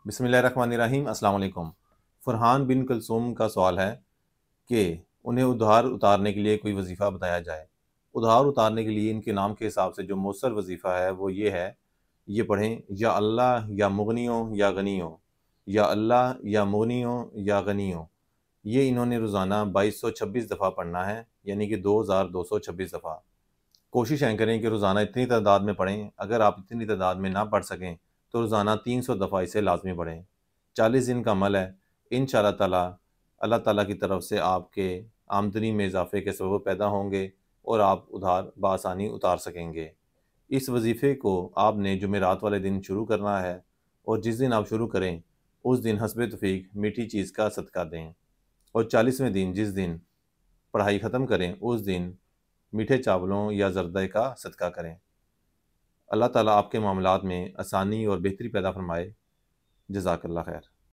बिस्मिल्लाहिर्रहमानिर्रहीम। अस्सलाम वालेकुम। फरहान बिन कलसूम का सवाल है कि उन्हें उधार उतारने के लिए कोई वजीफ़ा बताया जाए। उधार उतारने के लिए इनके नाम के हिसाब से जो मौसर वजीफ़ा है वो ये है, ये पढ़ें, या अल्लाह या मुगनियो या गनियो, या अल्लाह या मुगनियो या गनियो। ये इन्होंने रोज़ाना 2226 दफ़ा पढ़ना है, यानी कि 2226 दफ़ा। कोशिश करें कि रोज़ाना इतनी तादाद में पढ़ें। अगर आप इतनी तादाद में ना पढ़ सकें तो रोज़ाना 300 दफ़ा इसे लाज़मी पढ़ें। 40 दिन का अमल है। इंशाअल्लाह ताला अल्लाह ताला की तरफ से आपके आमदनी में इजाफ़े के सबब पैदा होंगे और आप उधार बआसानी उतार सकेंगे। इस वजीफ़े को आपने जुमेरात वाले दिन शुरू करना है और जिस दिन आप शुरू करें उस दिन हस्बे तौफ़ीक मीठी चीज़ का सदका दें, और 40वें दिन जिस दिन पढ़ाई ख़त्म करें उस दिन मीठे चावलों या ज़रदे का सदका करें। अल्लाह ताला आपके मामलात में आसानी और बेहतरी पैदा फरमाए। जज़ाकल्लाह खैर।